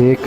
1,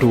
2।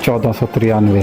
1493।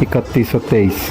3123।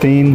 3,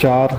4,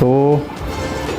2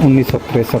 1963।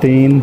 3,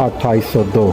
2802।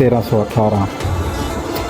1318।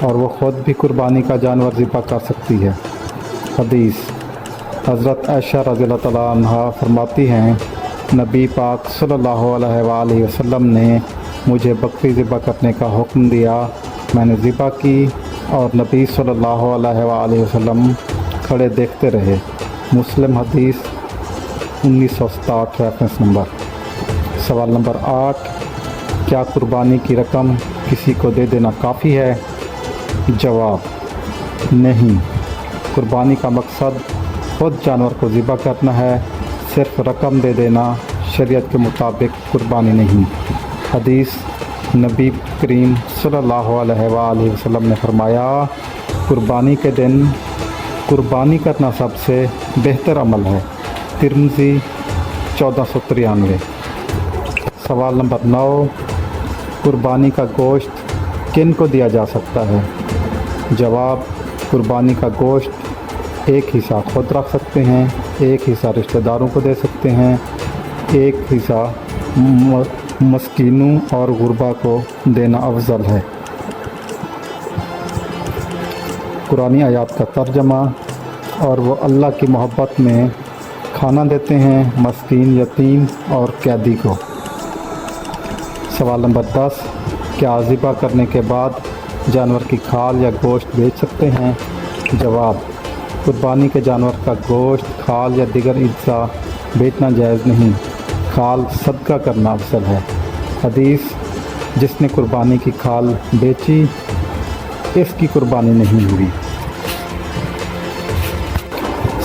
اور وہ خود بھی قربانی کا جانور ذبح کر سکتی ہے۔ حدیث: حضرت عائشہ رضی اللہ تعالیٰ عنہا فرماتی ہیں، نبی پاک صلی اللہ علیہ وآلہ وسلم نے مجھے بکری ذبح کرنے کا حکم دیا، میں نے ذبح کی اور نبی صلی اللہ علیہ وآلہ وسلم کھڑے دیکھتے رہے۔ مسلم حدیث 1967 ریفرنس نمبر۔ سوال نمبر 8، کیا قربانی کی رقم کسی کو دے دینا کافی ہے؟ جواب: نہیں، قربانی کا مقصد خود جانور کو ذبح کرنا ہے، صرف رقم دے دینا شریعت کے مطابق قربانی نہیں۔ حدیث: نبی کریم صلی اللہ علیہ وآلہ وسلم نے فرمایا، قربانی کے دن قربانی کرنا سب سے بہتر عمل ہے۔ ترمذی 1493۔ سوال نمبر 9، قربانی کا گوشت کن کو دیا جا سکتا ہے؟ جواب: قربانی کا گوشت ایک حصہ خود رکھ سکتے ہیں، ایک حصہ رشتہ داروں کو دے سکتے ہیں، ایک حصہ مسکینوں اور غربا کو دینا افضل ہے۔ قرآنی آیات کا ترجمہ: اور وہ اللہ کی محبت میں کھانا دیتے ہیں مسکین، یتیم اور قیدی کو۔ سوال نمبر 10، کیا ذبح کرنے کے بعد جانور کی کھال یا گوشت بیچ سکتے ہیں؟ جواب: قربانی کے جانور کا گوشت، کھال یا دیگر اجزاء بیچنا جائز نہیں، کھال صدقہ کرنا افضل ہے۔ حدیث: جس نے قربانی کی کھال بیچی اس کی قربانی نہیں ہوئی۔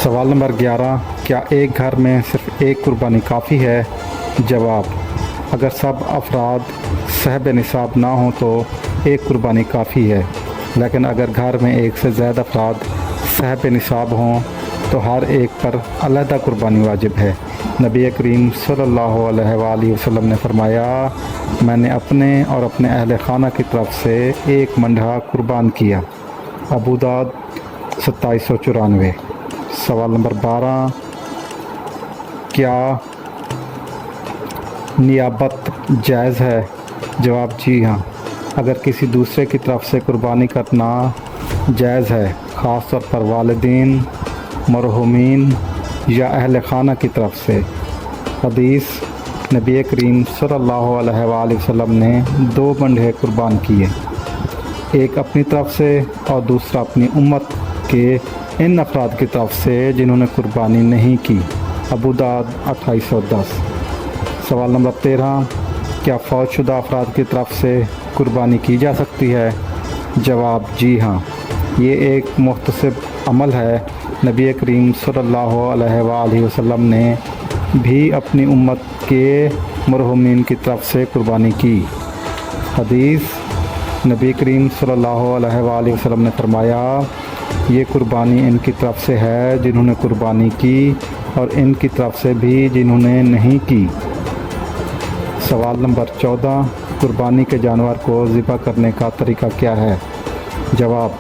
سوال نمبر 11، کیا ایک گھر میں صرف ایک قربانی کافی ہے؟ جواب: اگر سب افراد صاحب نصاب نہ ہوں تو ایک قربانی کافی ہے، لیکن اگر گھر میں ایک سے زیادہ افراد صاحب نصاب ہوں تو ہر ایک پر علیحدہ قربانی واجب ہے۔ نبی کریم صلی اللہ علیہ وآلہ وسلم نے فرمایا، میں نے اپنے اور اپنے اہل خانہ کی طرف سے ایک مندھا قربان کیا۔ ابو داؤد 2794۔ سوال نمبر 12، کیا نیابت جائز ہے؟ جواب: جی ہاں، اگر کسی دوسرے کی طرف سے قربانی کرنا جائز ہے، خاص طور پر والدین، مرحومین یا اہل خانہ کی طرف سے۔ حدیث: نبی کریم صلی اللہ علیہ وآلہ وسلم نے 2 مندھے قربان کیے، ایک اپنی طرف سے اور دوسرا اپنی امت کے ان افراد کی طرف سے جنہوں نے قربانی نہیں کی۔ ابو داؤد 2810۔ سوال نمبر 13، کیا فوت شدہ افراد کی طرف سے قربانی کی جا سکتی ہے؟ جواب: جی ہاں، یہ ایک محتسب عمل ہے۔ نبی کریم صلی اللہ علیہ وآلہ وسلم نے بھی اپنی امت کے مرحومین کی طرف سے قربانی کی۔ حدیث: نبی کریم صلی اللہ علیہ وآلہ وسلم نے فرمایا، یہ قربانی ان کی طرف سے ہے جنہوں نے قربانی کی اور ان کی طرف سے بھی جنہوں نے نہیں کی۔ سوال نمبر 14، قربانی کے جانور کو ذبح کرنے کا طریقہ کیا ہے؟ جواب: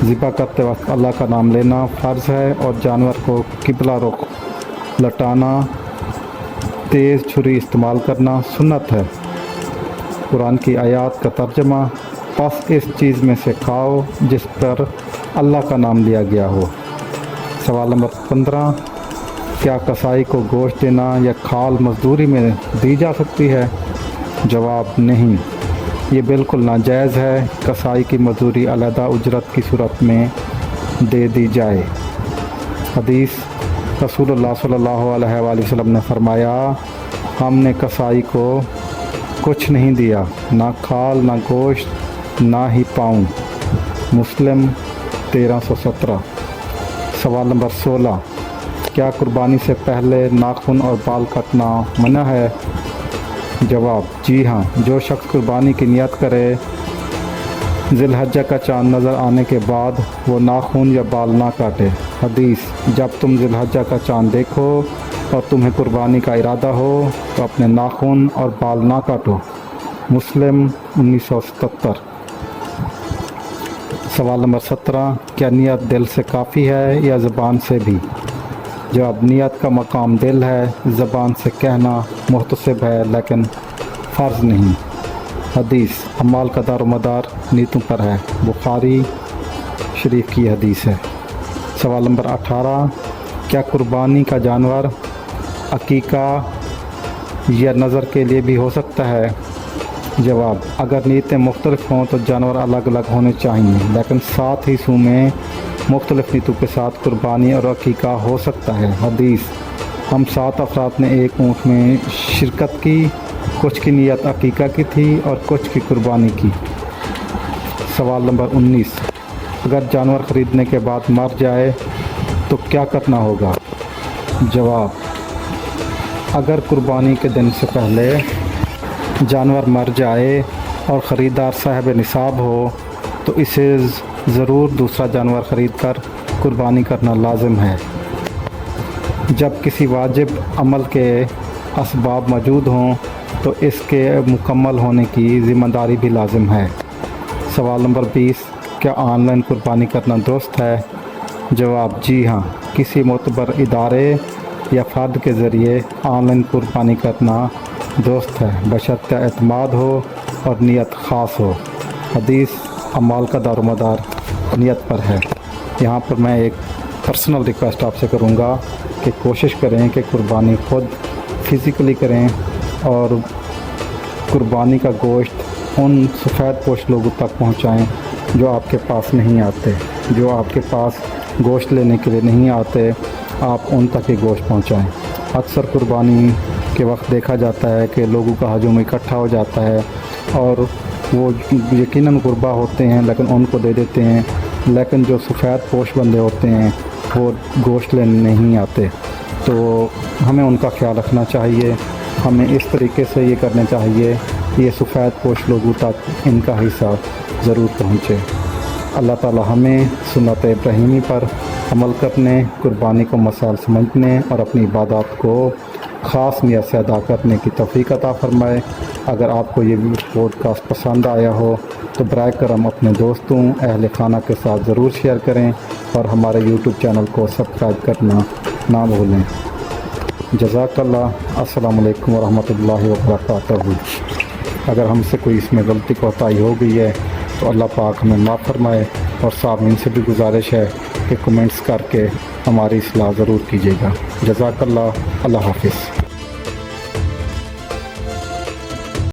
ذبح کرتے وقت اللہ کا نام لینا فرض ہے اور جانور کو قبلہ رخ لٹانا، تیز چھری استعمال کرنا سنت ہے۔ قرآن کی آیات کا ترجمہ: پس اس چیز میں سے کھاؤ جس پر اللہ کا نام لیا گیا ہو۔ سوال نمبر 15، کیا کسائی کو گوشت دینا یا کھال مزدوری میں دی جا سکتی ہے؟ جواب: نہیں، یہ بالکل ناجائز ہے۔ کسائی کی مزدوری علیحدہ اجرت کی صورت میں دے دی جائے۔ حدیث: رسول اللہ صلی اللہ علیہ وآلہ وسلم نے فرمایا، ہم نے کسائی کو کچھ نہیں دیا، نہ کھال، نہ گوشت، نہ ہی پاؤں۔ مسلم 1317۔ سوال نمبر 16، کیا قربانی سے پہلے ناخن اور بال کٹنا منع ہے؟ جواب: جی ہاں، جو شخص قربانی کی نیت کرے ذی الحجہ کا چاند نظر آنے کے بعد وہ ناخن یا بال نہ کاٹے۔ حدیث: جب تم ذی الحجہ کا چاند دیکھو اور تمہیں قربانی کا ارادہ ہو تو اپنے ناخن اور بال نہ کاٹو۔ مسلم 1977۔ سوال نمبر 17، کیا نیت دل سے کافی ہے یا زبان سے بھی؟ جواب: نیت کا مقام دل ہے، زبان سے کہنا محتسب ہے لیکن فرض نہیں۔ حدیث اعمال کا دار و مدار نیتوں پر ہے، بخاری شریف کی حدیث ہے۔ سوال نمبر 18، کیا قربانی کا جانور عقیقہ یا نظر کے لیے بھی ہو سکتا ہے؟ جواب، اگر نیتیں مختلف ہوں تو جانور الگ الگ ہونے چاہئیں، لیکن ساتھ ہی سو میں مختلف نیتوں کے ساتھ قربانی اور عقیقہ ہو سکتا ہے۔ حدیث، ہم 7 افراد نے ایک اونٹ میں شرکت کی، کچھ کی نیت عقیقہ کی تھی اور کچھ کی قربانی کی۔ سوال نمبر 19، اگر جانور خریدنے کے بعد مر جائے تو کیا کرنا ہوگا؟ جواب، اگر قربانی کے دن سے پہلے جانور مر جائے اور خریدار صاحب نصاب ہو تو اسے ضرور دوسرا جانور خرید کر قربانی کرنا لازم ہے۔ جب کسی واجب عمل کے اسباب موجود ہوں تو اس کے مکمل ہونے کی ذمہ داری بھی لازم ہے۔ سوال نمبر 20، کیا آن لائن قربانی کرنا درست ہے؟ جواب، جی ہاں، کسی معتبر ادارے یا فرد کے ذریعے آن لائن قربانی کرنا درست ہے، بشرطیہ اعتماد ہو اور نیت خاص ہو۔ حدیث اعمال کا دار و مدار نیت پر ہے۔ یہاں پر میں ایک پرسنل ریکویسٹ آپ سے کروں گا کہ کوشش کریں کہ قربانی خود فزیکلی کریں اور قربانی کا گوشت ان سفید پوش لوگوں تک پہنچائیں جو آپ کے پاس نہیں آتے، جو آپ کے پاس گوشت لینے کے لیے نہیں آتے، آپ ان تک ہی گوشت پہنچائیں۔ اکثر قربانی کے وقت دیکھا جاتا ہے کہ لوگوں کا ہجوم اکٹھا ہو جاتا ہے اور وہ یقیناً غربا ہوتے ہیں لیکن ان کو دے دیتے ہیں، لیکن جو سفید پوش بندے ہوتے ہیں وہ گوشت لینے نہیں آتے، تو ہمیں ان کا خیال رکھنا چاہیے۔ ہمیں اس طریقے سے یہ کرنا چاہیے کہ یہ سفید پوش لوگوں تک ان کا حصہ ضرور پہنچے۔ اللہ تعالی ہمیں سنت ابراہیمی پر عمل کرنے، قربانی کو مسائل سمجھنے اور اپنی عبادات کو خاص نیت سے ادا کرنے کی توفیق عطا فرمائے۔ اگر آپ کو یہ پوڈ کاسٹ پسند آیا ہو تو برائے کرم اپنے دوستوں، اہل خانہ کے ساتھ ضرور شیئر کریں اور ہمارے یوٹیوب چینل کو سبسکرائب کرنا نہ بھولیں۔ جزاک اللہ۔ السلام علیکم ورحمۃ اللہ وبرکاتہ۔ اگر ہم سے کوئی اس میں غلطی کوتاہی ہو گئی ہے تو اللہ پاک ہمیں معاف فرمائے، اور سامعین سے بھی گزارش ہے کہ کمنٹس کر کے ہماری اصلاح ضرور کیجیے گا۔ جزاک اللہ۔ اللہ حافظ۔